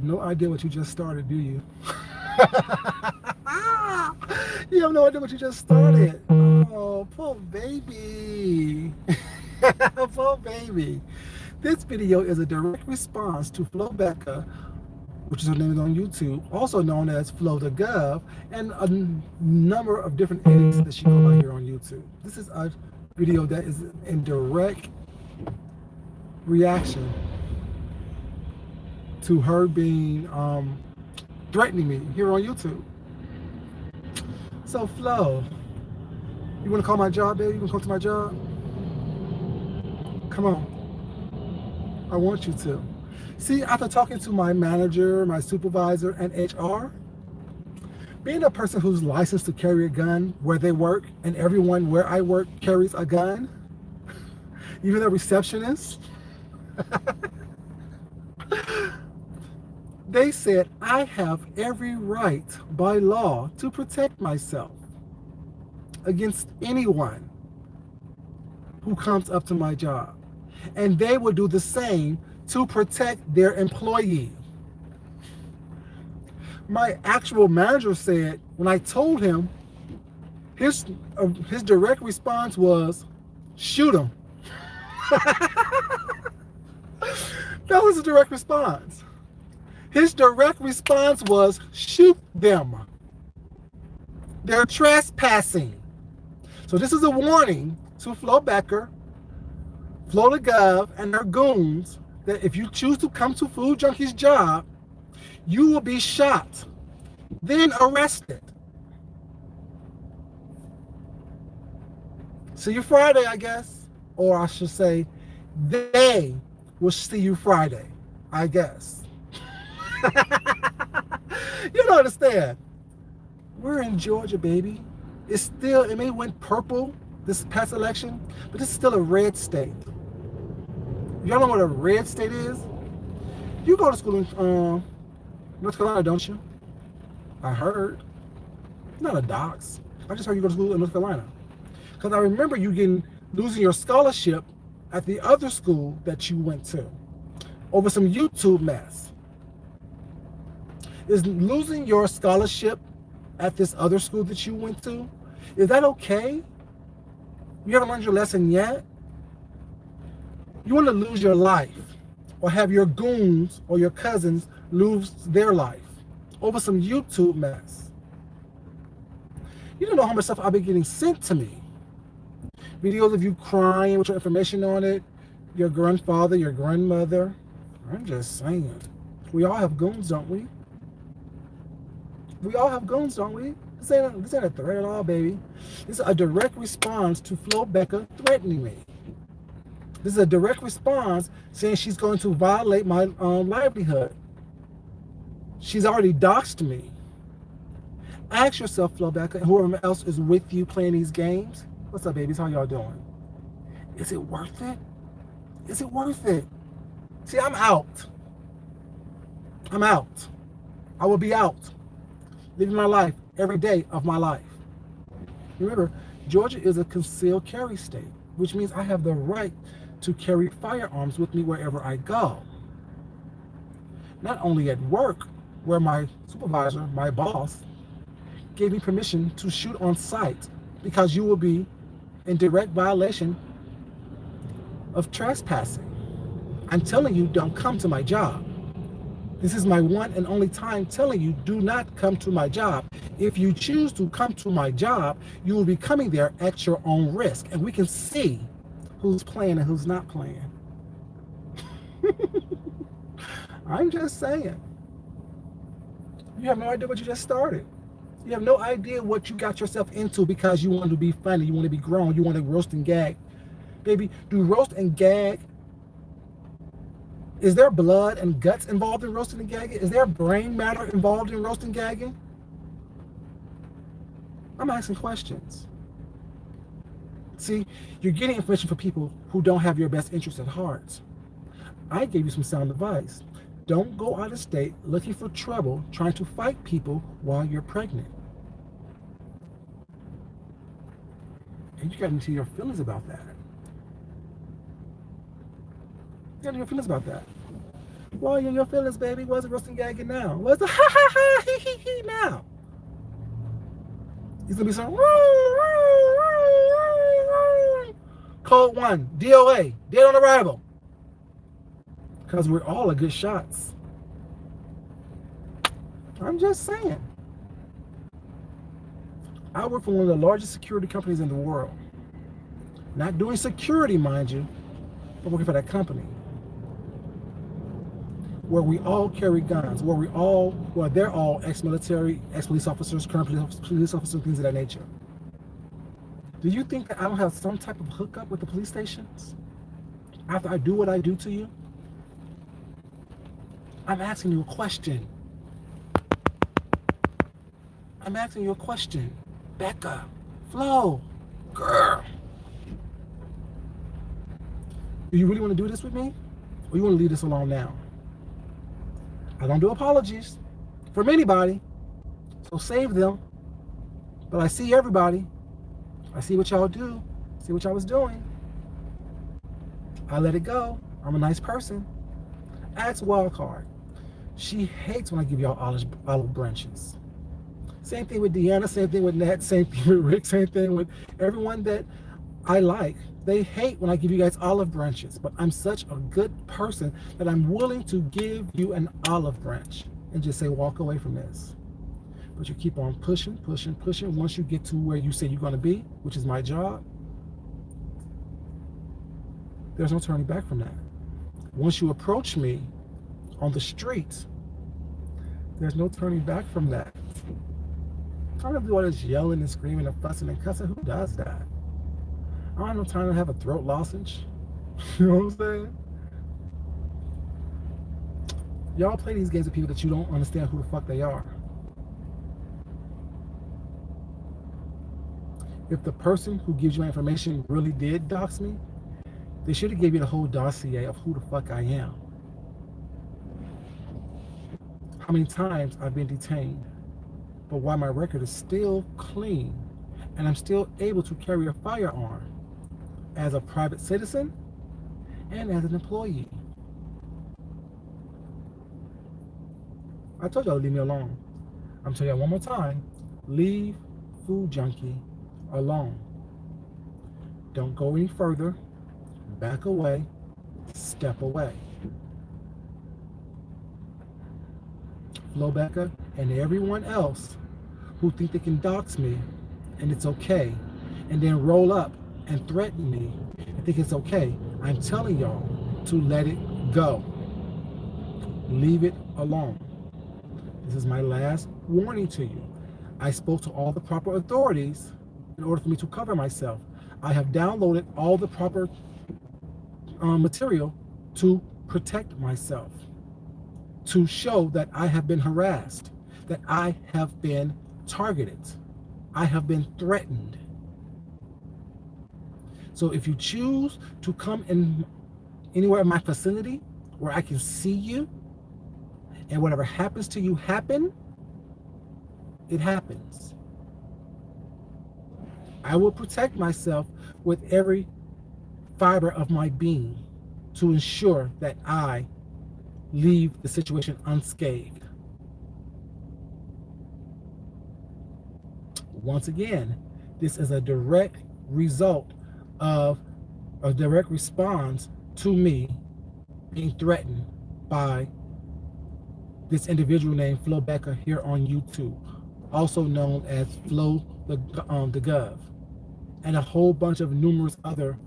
no idea what you just started, do you? You have no idea what you just started. Oh, poor baby. Poor baby. This video is a direct response to Flo Becca, which is her name on YouTube, also known as Flo the Gov, and a number of different edits that she go by here on YouTube. This is a video that is in direct reaction to her being threatening me here on YouTube. So Flo, you want to call my job, baby? You want to come to my job? Come on. I want you to. See, after talking to my manager, my supervisor, and HR, being a person who's licensed to carry a gun where they work, and everyone where I work carries a gun, even the receptionist, they said I have every right by law to protect myself against anyone who comes up to my job. And they will do the same to protect their employee. My actual manager said, when I told him, his direct response was, shoot him. That was a direct response. His direct response was, shoot them. They're trespassing. So this is a warning to Flo Becca, Flo the Gov, and her goons that if you choose to come to Food Junkie's job, you will be shot, then arrested. See you Friday, I guess. Or I should say, they will see you Friday, I guess. You don't understand. We're in Georgia, baby. It may went purple this past election, but it's still a red state. Y'all know what a red state is? You go to school in North Carolina, don't you? I heard. Not a dox. I just heard you go to school in North Carolina. Because I remember you losing your scholarship at the other school that you went to over some YouTube mess. Is losing your scholarship at this other school that you went to, is that okay? You haven't learned your lesson yet? You want to lose your life or have your goons or your cousins lose their life over some YouTube mess. You don't know how much stuff I've been getting sent to me. Videos of you crying with your information on it, your grandfather, your grandmother. I'm just saying. We all have goons, don't we? We all have goons, don't we? This ain't a threat at all, baby. This is a direct response to Flo Becca threatening me. This is a direct response saying she's going to violate my livelihood. She's already doxed me. Ask yourself, Flo Becca, and whoever else is with you playing these games, what's up, babies? How y'all doing? Is it worth it? Is it worth it? See, I'm out. I'm out. I will be out, living my life every day of my life. Remember, Georgia is a concealed carry state, which means I have the right to carry firearms with me wherever I go. Not only at work, where my supervisor, my boss, gave me permission to shoot on sight because you will be in direct violation of trespassing. I'm telling you, don't come to my job. This is my one and only time telling you, do not come to my job. If you choose to come to my job, you will be coming there at your own risk. And we can see who's playing and who's not playing. I'm just saying. You have no idea what you just started. You have no idea what you got yourself into because you want to be funny, you want to be grown, you want to roast and gag. Baby, do roast and gag? Is there blood and guts involved in roasting and gagging? Is there brain matter involved in roasting and gagging? I'm asking questions. See, you're getting information from people who don't have your best interest at heart. I gave you some sound advice. Don't go out of state looking for trouble, trying to fight people while you're pregnant. And you got into your feelings about that. You got into your feelings about that. Why you in your feelings, baby? What's the roasting gagging now? What's the ha ha ha he he he now? He's gonna be some code 1, DOA, dead on arrival. Because we're all a good shots. I'm just saying. I work for one of the largest security companies in the world. Not doing security, mind you, but working for that company. Where we all carry guns, where they're all ex-military, ex-police officers, current police officers, things of that nature. Do you think that I don't have some type of hookup with the police stations? After I do what I do to you? I'm asking you a question. I'm asking you a question. Becca, Flo, girl. Do you really want to do this with me? Or you want to leave this alone now? I don't do apologies from anybody, so save them. But I see everybody. I see what y'all do. See what y'all was doing. I let it go. I'm a nice person. Ask Wildcard. She hates when I give y'all olive branches. Same thing with Deanna, same thing with Nat, same thing with Rick, same thing with everyone that I like. They hate when I give you guys olive branches, but I'm such a good person that I'm willing to give you an olive branch and just say, walk away from this. But you keep on pushing, pushing, pushing. Once you get to where you say you're going to be, which is my job, there's no turning back from that. Once you approach me on the street, there's no turning back from that. I don't do all this yelling and screaming and fussing and cussing. Who does that? I don't have no time to have a throat lozenge. You know what I'm saying? Y'all play these games with people that you don't understand who the fuck they are. If the person who gives you my information really did dox me, they should have gave you the whole dossier of who the fuck I am. How many times I've been detained, but why my record is still clean and I'm still able to carry a firearm as a private citizen and as an employee. I told y'all to leave me alone. I'm telling y'all one more time, leave Food Junkie alone. Don't go any further. Back away. Step away. Flo Becca and everyone else who think they can dox me and it's okay, and then roll up and threaten me and think it's okay, I'm telling y'all to let it go. Leave it alone. This is my last warning to you. I spoke to all the proper authorities in order for me to cover myself. I have downloaded all the proper material to protect myself, to show that I have been harassed, that I have been targeted, I have been threatened. So if you choose to come in anywhere in my vicinity where I can see you, and whatever happens to you happen, it happens. I will protect myself with every fiber of my being to ensure that I leave the situation unscathed. Once again, this is a direct result of a direct response to me being threatened by this individual named Flo Becca here on YouTube, also known as Flo the Gov, and a whole bunch of numerous other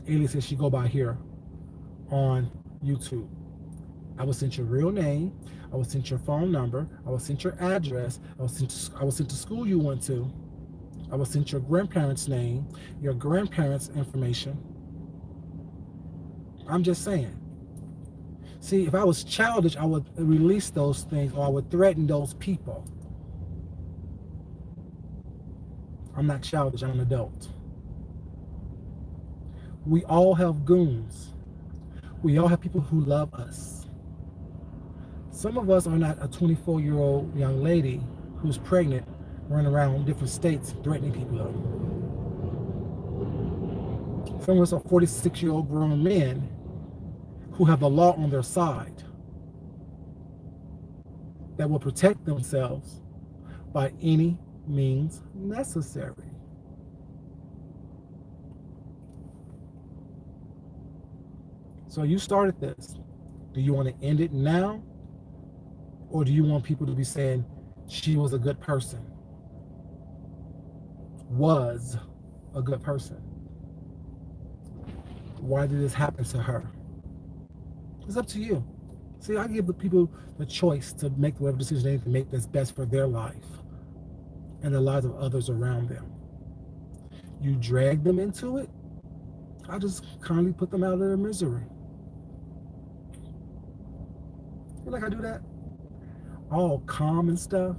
aliases she go by here on YouTube. I will send your real name, I will send your phone number, I will send your address, I will send to school you went to, I will send your grandparents' name, your grandparents' information. I'm just saying. See, if I was childish, I would release those things or I would threaten those people. I'm not childish, I'm an adult. We all have goons. We all have people who love us. Some of us are not a 24-year-old young lady who's pregnant, running around different states threatening people. Some of us are 46-year-old grown men who have the law on their side, that will protect themselves by any means necessary. So you started this. Do you want to end it now? Or do you want people to be saying she was a good person? Was a good person. Why did this happen to her? It's up to you. See, I give the people the choice to make whatever decision they need to make that's best for their life and the lives of others around them. You drag them into it, I just kindly put them out of their misery. Feel like I do that? All calm and stuff.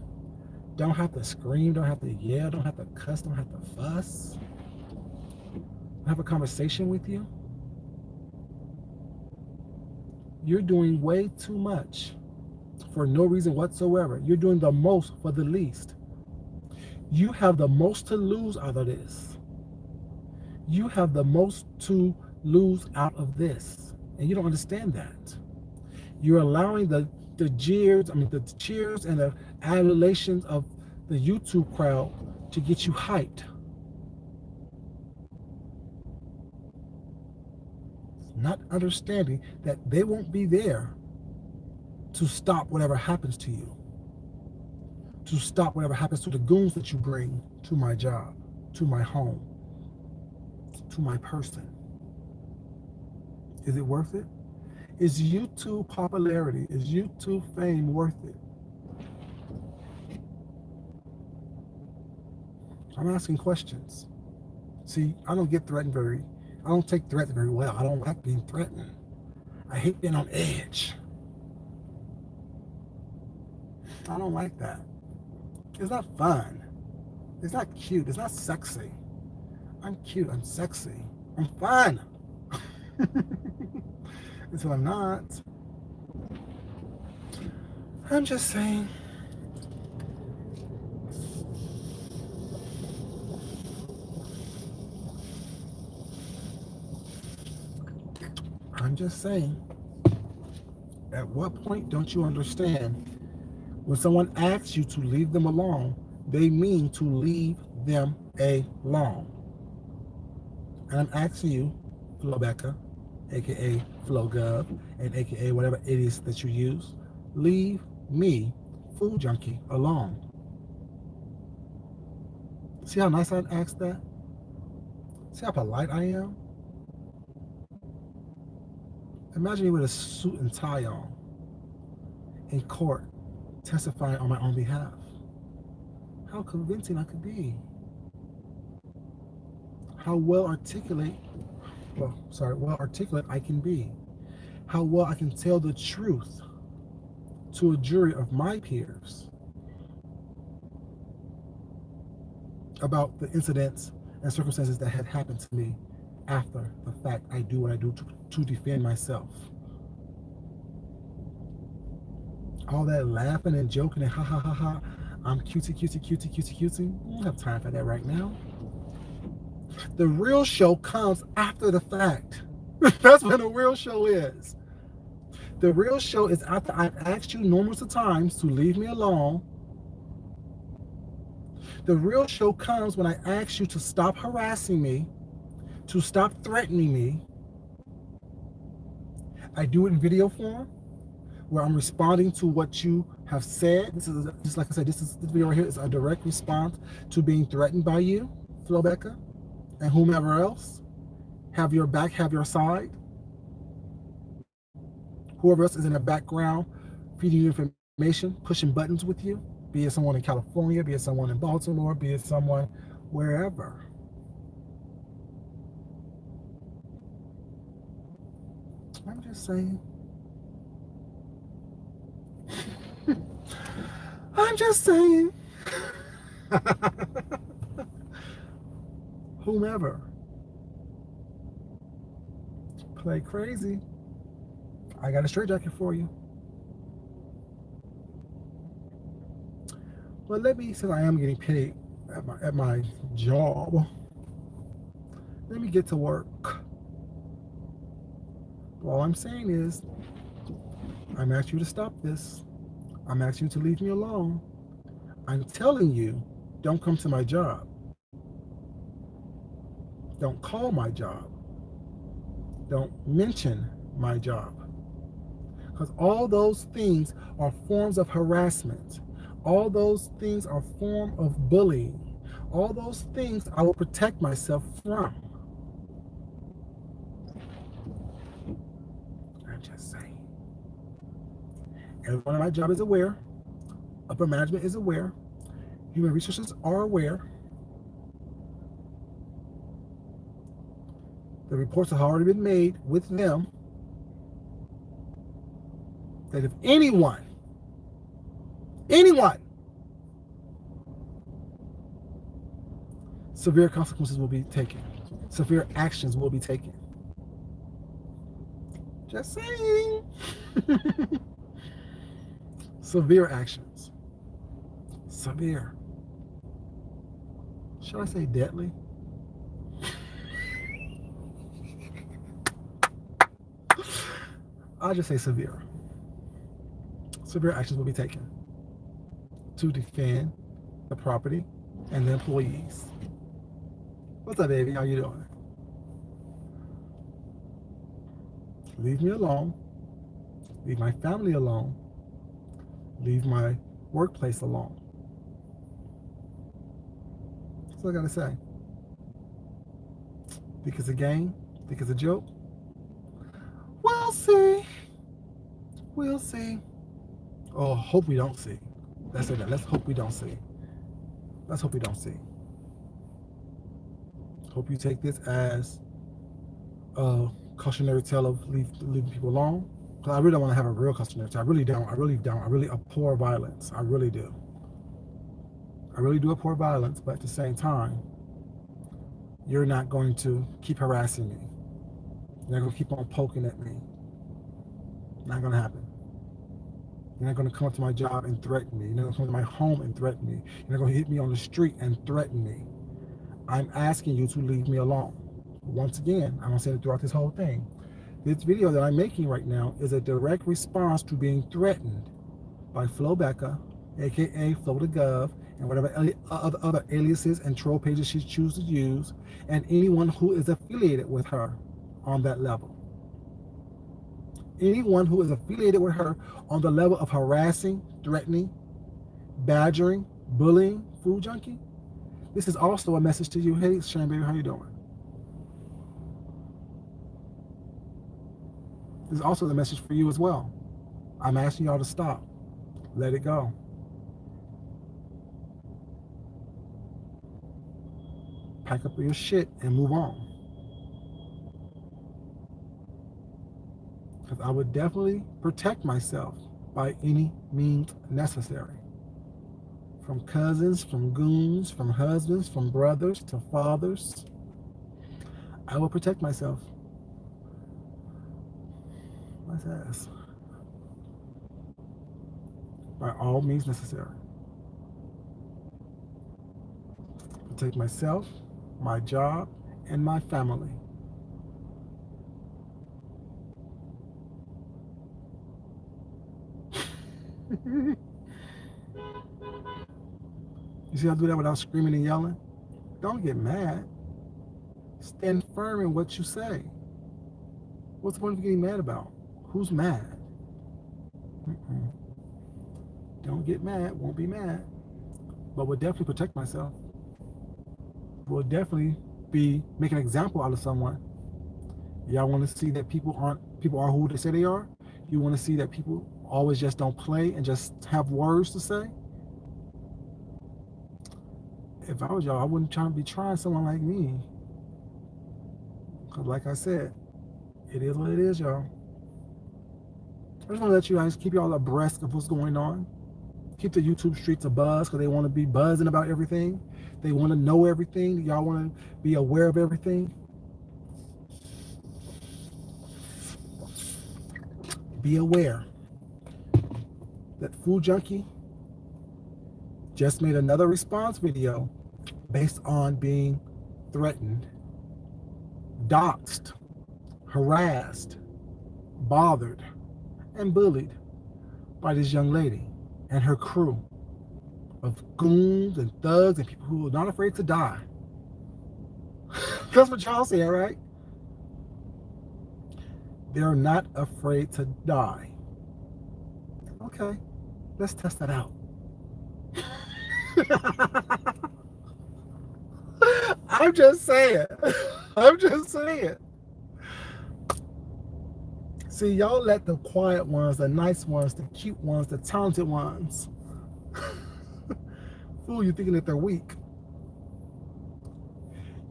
Don't have to scream, don't have to yell, don't have to cuss, don't have to fuss. Have a conversation with you. You're doing way too much for no reason whatsoever. You're doing the most for the least. You have the most to lose out of this. You have the most to lose out of this. And you don't understand that. You're allowing the cheers and the adulations of the YouTube crowd to get you hyped. Not understanding that they won't be there to stop whatever happens to you, to stop whatever happens to the goons that you bring to my job, to my home, to my person. Is it worth it? Is YouTube popularity, is YouTube fame worth it? I'm asking questions. See, I don't take threats very well. I don't like being threatened. I hate being on edge. I don't like that. It's not fun. It's not cute. It's not sexy. I'm cute. I'm sexy. I'm fun. Until I'm not. I'm just saying. I'm just saying. At what point don't you understand? When someone asks you to leave them alone, they mean to leave them alone. And I'm asking you, Flo Becca, aka Flo Gov, and aka whatever it is that you use, leave me, Food Junkie, alone. See how nice I asked that? See how polite I am? Imagine me with a suit and tie on in court, testifying on my own behalf. How convincing I could be. How well articulate I can be. How well I can tell the truth to a jury of my peers about the incidents and circumstances that had happened to me after the fact. I do what I do to defend myself. All that laughing and joking and ha ha ha ha, I'm cutesy. I don't have time for that right now. The real show comes after the fact. That's when the real show is. The real show is after I've asked you numerous of times to leave me alone. The real show comes when I ask you to stop harassing me, to stop threatening me. I do it in video form, where I'm responding to what you have said. This is, just like I said, this video right here is a direct response to being threatened by you, Flo Becca, and whomever else. Have your back, have your side. Whoever else is in the background feeding you information, pushing buttons with you, be it someone in California, be it someone in Baltimore, be it someone wherever. I'm just saying. I'm just saying. Whomever. Play crazy. I got a straight jacket for you. Well, since I am getting paid at my job, let me get to work. All I'm saying is, I'm asking you to stop this. I'm asking you to leave me alone. I'm telling you, don't come to my job. Don't call my job. Don't mention my job. Because all those things are forms of harassment. All those things are form of bullying. All those things I will protect myself from. I'm just saying. Everyone in my job is aware. Upper management is aware. Human resources are aware. The reports have already been made with them that if anyone, severe consequences will be taken. Severe actions will be taken. Just saying. Severe actions. Severe. Should I say deadly? I'll just say severe. Severe actions will be taken to defend the property and the employees. What's up, baby? How you doing? Leave me alone. Leave my family alone. Leave my workplace alone. That's all I gotta say. Think it's a game? Think it's a joke? We'll see. We'll see. Oh, hope we don't see. Let's say that. Let's hope we don't see. Let's hope we don't see. Hope you take this as a cautionary tale of leaving people alone. Because I really don't want to have a real cautionary tale. I really don't. I really abhor violence. I really do. I really do abhor violence, but at the same time, you're not going to keep harassing me. You're not going to keep on poking at me. Not going to happen. You're not going to come up to my job and threaten me. You're not going to come to my home and threaten me. You're not going to hit me on the street and threaten me. I'm asking you to leave me alone. Once again, I'm going to say it throughout this whole thing. This video that I'm making right now is a direct response to being threatened by Flo Becca, aka Flo the Gov, and whatever other aliases and troll pages she chooses to use, and anyone who is affiliated with her on that level. Anyone who is affiliated with her on the level of harassing, threatening, badgering, bullying, food junkie. This is also a message to you. Hey, Shane, baby, how you doing? This is also the message for you as well. I'm asking y'all to stop. Let it go. Pack up your shit and move on. Because I would definitely protect myself by any means necessary. From cousins, from goons, from husbands, from brothers to fathers. I will protect myself. What's that? By all means necessary. Protect myself, my job, and my family. You see how I do that without screaming and yelling? Don't get mad. Stand firm in what you say. What's the point of getting mad about? Who's mad? Don't get mad, won't be mad. But will definitely protect myself. Will definitely be make an example out of someone. Y'all want to see that people are who they say they are? You want to see that people always just don't play and just have words to say? If I was y'all, I wouldn't be trying someone like me. Because like I said, it is what it is, y'all. I just want to let you guys keep y'all abreast of what's going on. Keep the YouTube streets abuzz because they want to be buzzing about everything. They want to know everything. Y'all want to be aware of everything. Be aware that Food Junkie just made another response video based on being threatened, doxxed, harassed, bothered and bullied by this young lady and her crew of goons and thugs and people who are not afraid to die. That's what y'all say, right? They're not afraid to die. Okay, let's test that out. I'm just saying. I'm just saying. See, y'all let the quiet ones, the nice ones, the cute ones, the talented ones fool you thinking that they're weak.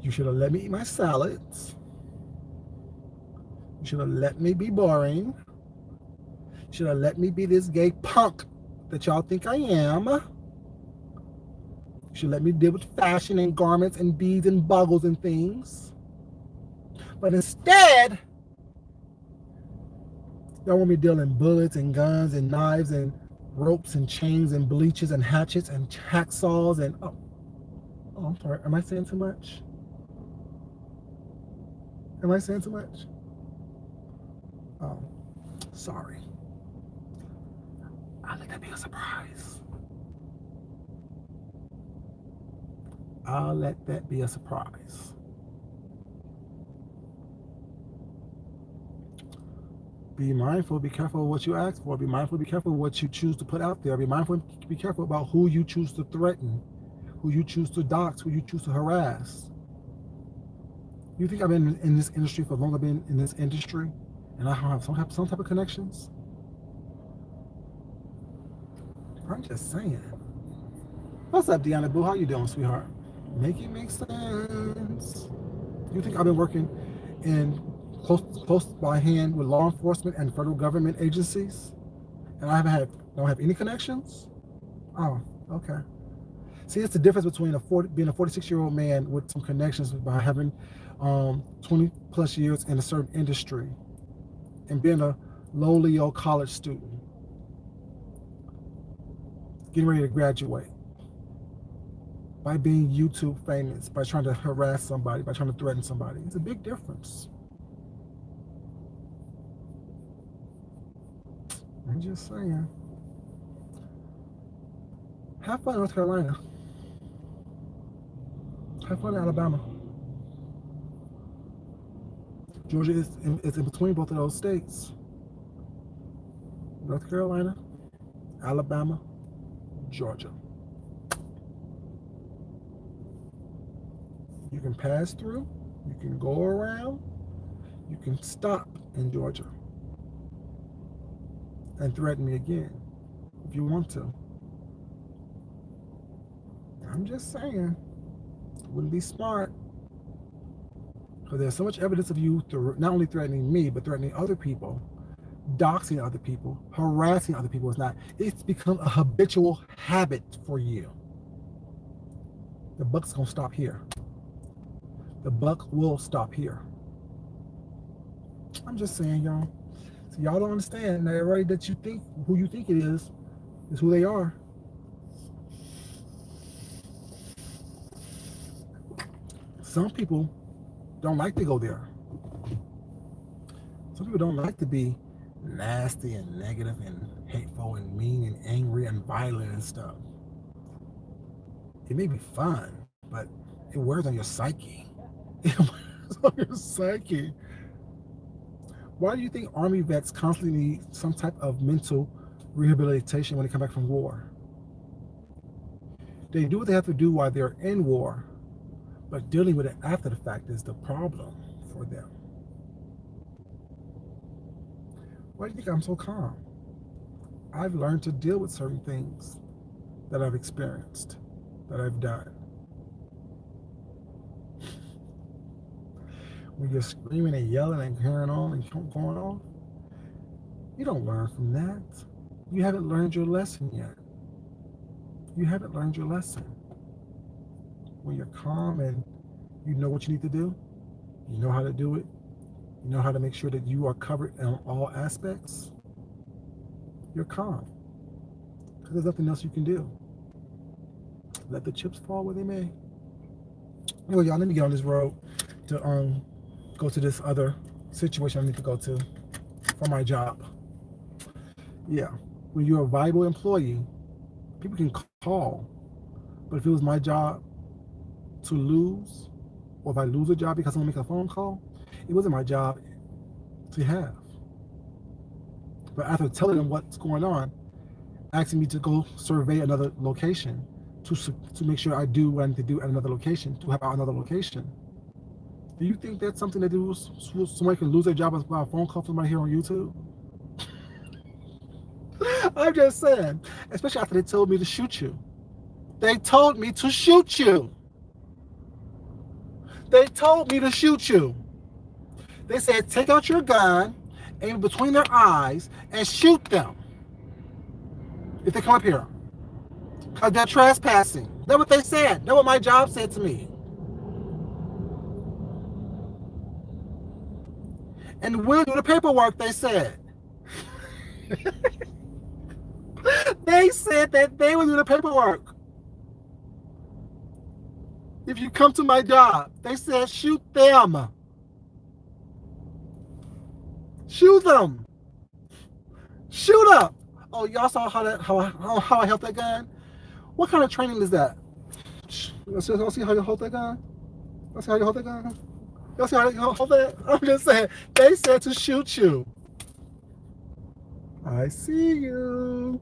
You should have let me eat my salads. You should have let me be boring. You should have let me be this gay punk that y'all think I am. You should let me deal with fashion and garments and beads and buggles and things. But instead, y'all want me dealing bullets and guns and knives and ropes and chains and bleaches and hatchets and hacksaws and oh, I'm sorry. Am I saying too much? Am I saying too much? Oh, sorry. I'll let that be a surprise. I'll let that be a surprise. Be mindful, be careful of what you ask for. Be mindful, be careful of what you choose to put out there. Be mindful, be careful about who you choose to threaten, who you choose to dox, who you choose to harass. You think I've been in this industry for as long as I've been in this industry and I have some type of connections? I'm just saying. What's up, Deanna Boo? How you doing, sweetheart? Make it make sense. You think I've been working in close by hand with law enforcement and federal government agencies, and don't have any connections? Oh, okay. See, it's the difference between being a 46-year-old man with some connections by having 20 plus years in a certain industry and being a lowly old college student getting ready to graduate, by being YouTube famous, by trying to harass somebody, by trying to threaten somebody. It's a big difference. I'm just saying. Have fun in North Carolina. Have fun in Alabama. Georgia is in between both of those states. North Carolina, Alabama, Georgia. You can pass through, you can go around, you can stop in Georgia and threaten me again if you want to. I'm just saying, it wouldn't be smart. Because there's so much evidence of you not only threatening me, but threatening other people, doxing other people, harassing other people. It's become a habitual habit for you. The buck's gonna stop here. The buck will stop here. I'm just saying, y'all. So y'all don't understand that everybody that you think, who you think it is who they are. Some people don't like to go there. Some people don't like to be nasty and negative and hateful and mean and angry and violent and stuff. It may be fun, but it wears on your psyche. It wears on your psyche. Why do you think Army vets constantly need some type of mental rehabilitation when they come back from war? They do what they have to do while they're in war, but dealing with it after the fact is the problem for them. Why do you think I'm so calm? I've learned to deal with certain things that I've experienced, that I've done. When you're screaming and yelling and carrying on and going on, you don't learn from that. You haven't learned your lesson yet. You haven't learned your lesson. When you're calm and you know what you need to do, you know how to do it, you know how to make sure that you are covered in all aspects, you're calm. Because there's nothing else you can do. Let the chips fall where they may. Anyway, y'all, let me get on this road to go to this other situation I need to go to. for my job. Yeah, when you're a viable employee, people can call. But if it was my job to lose, or if I lose a job because I'm gonna make a phone call, it wasn't my job to have. But after telling them what's going on, asking me to go survey another location to make sure I do what I need to do at another location, to have another location. Do you think that's something that do somebody can lose their job by a phone call from somebody here on YouTube? I'm just saying, especially after they told me to shoot you. They told me to shoot you. They told me to shoot you. They said, take out your gun, aim it between their eyes, and shoot them if they come up here. Because they're trespassing. That's what they said. That's what my job said to me. And we'll do the paperwork, they said. They said that they will do the paperwork. If you come to my job, they said shoot them. Shoot them. Shoot up. Oh, y'all saw how I held that gun? What kind of training is that? Y'all see how you hold that gun? Y'all see how you hold that gun? Y'all see how you hold that? I'm just saying, they said to shoot you. I see you.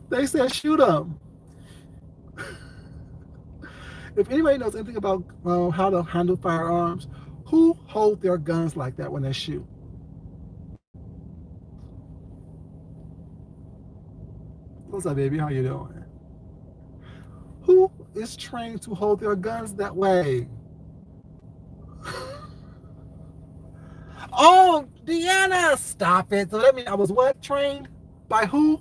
They said shoot them. If anybody knows anything about how to handle firearms, who hold their guns like that when they shoot? What's up, baby? How you doing? Who is trained to hold their guns that way? Oh, Deanna, stop it. So that means I was what? Trained? By who?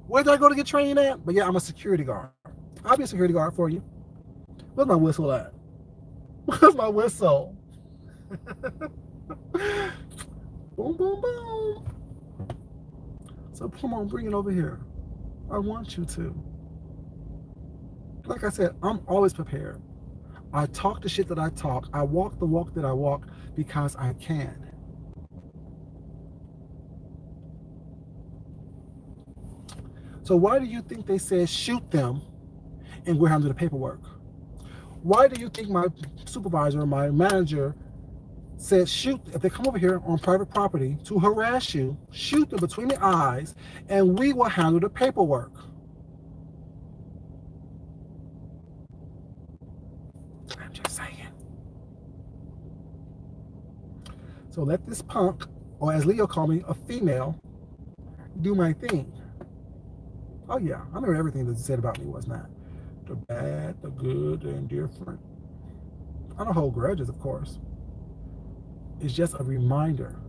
Where did I go to get trained at? But yeah, I'm a security guard. I'll be a security guard for you. Where's my whistle at? Where's my whistle? Boom, boom, boom. So come on, bring it over here. I want you to. Like I said, I'm always prepared. I talk the shit that I talk. I walk the walk that I walk because I can. So why do you think they said shoot them and we're handling the paperwork? Why do you think my supervisor, my manager said shoot, if they come over here on private property to harass you, shoot them between the eyes and we will handle the paperwork? I'm just saying. So let this punk, or as Leo called me, a female, do my thing. Oh yeah, I remember everything that he said about me was not. The bad, the good, the indifferent. I don't hold grudges, of course. It's just a reminder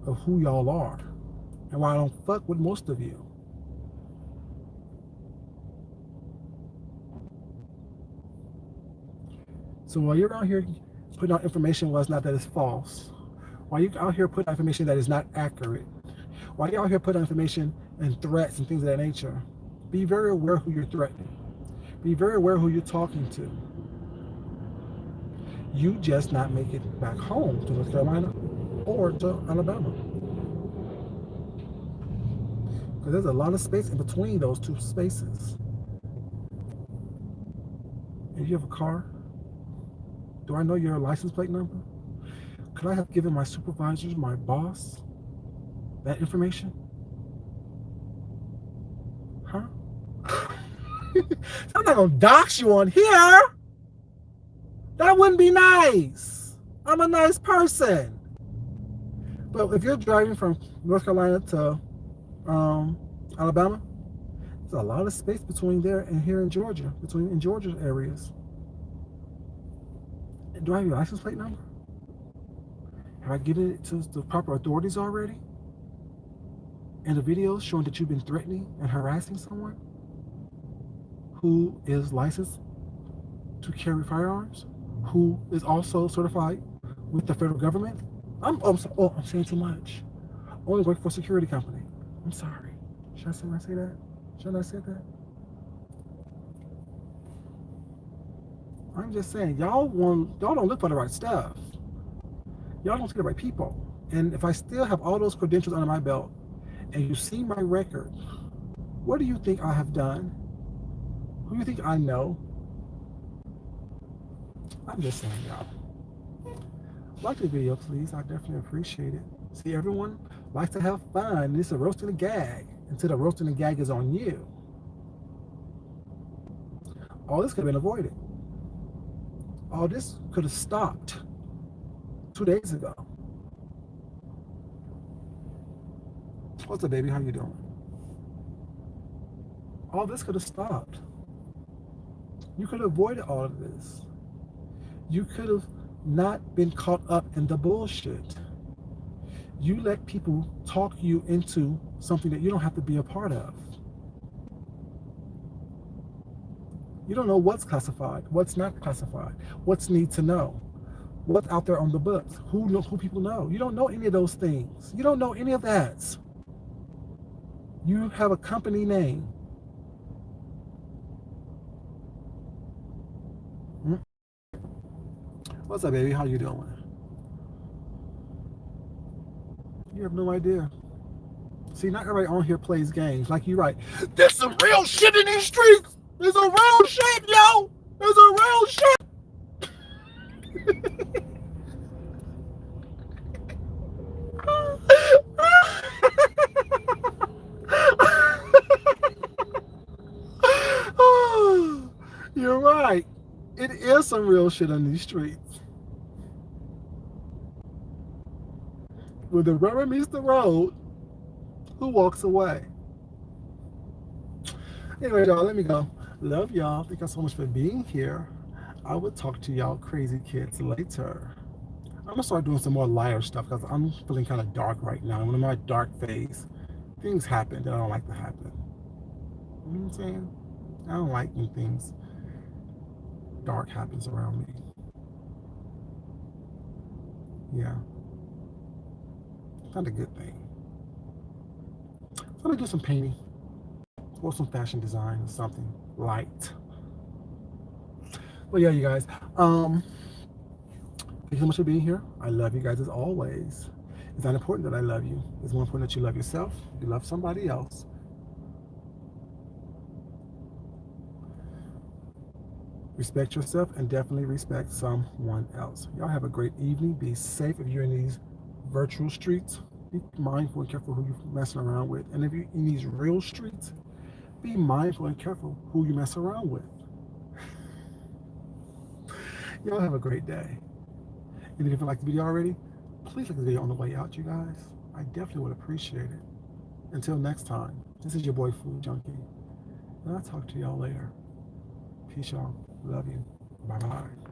of who y'all are and why I don't fuck with most of you. So while you're out here putting out information was not that is false, while you're out here putting out information that is not accurate, while you're out here putting out information and threats and things of that nature, be very aware who you're threatening. Be very aware who you're talking to. You just not make it back home to North Carolina or to Alabama. Because there's a lot of space in between those two spaces. If you have a car, do I know your license plate number? Could I have given my supervisors, my boss, that information? Huh? I'm not gonna dox you on here. That wouldn't be nice. I'm a nice person. But if you're driving from North Carolina to Alabama, there's a lot of space between there and here in Georgia, in Georgia areas. Do I have your license plate number? Have I given it to the proper authorities already? And the videos showing that you've been threatening and harassing someone who is licensed to carry firearms, who is also certified with the federal government? I'm saying too much. I only work for a security company. I'm sorry. Should I say that? Should I say that? I'm just saying, y'all don't look for the right stuff. Y'all don't see the right people. And if I still have all those credentials under my belt, and you see my record, what do you think I have done? Who do you think I know? I'm just saying, y'all. Like the video, please. I definitely appreciate it. See, everyone likes to have fun. It's a roast and a gag until the roast and the gag is on you. All this could have been avoided. All this could have stopped 2 days ago. What's up, baby? How you doing? All this could have stopped. You could have avoided all of this. You could have not been caught up in the bullshit. You let people talk you into something that you don't have to be a part of. You don't know what's classified, what's not classified, what's need to know, what's out there on the books, who people know. You don't know any of those things. You don't know any of that. You have a company name. What's up, baby? How you doing? You have no idea. See, not everybody on here plays games. Like you right. There's some real shit in these streets. There's a real shit, yo. There's a real shit. You're right. It is some real shit on these streets. When the rubber meets the road, who walks away? Anyway, y'all, let me go. Love y'all. Thank y'all so much for being here. I will talk to y'all crazy kids later. I'm gonna start doing some more lighter stuff because I'm feeling kind of dark right now. When I'm in my dark phase, things happen that I don't like to happen. You know what I'm saying? I don't like when things dark happens around me. Yeah. Not a good thing. So I'm gonna do some painting or some fashion design or something light. Well, yeah, you guys. Thank you so much for being here. I love you guys as always. It's not important that I love you. It's more important that you love yourself. You love somebody else. Respect yourself and definitely respect someone else. Y'all have a great evening. Be safe if you're in these virtual streets. Be mindful and careful who you're messing around with. And if you're in these real streets, be mindful and careful who you mess around with. Y'all have a great day. And if you like the video already, please like the video on the way out, you guys. I definitely would appreciate it. Until next time, this is your boy Food Junkie. And I'll talk to y'all later. Peace, y'all. Love you. Bye-bye.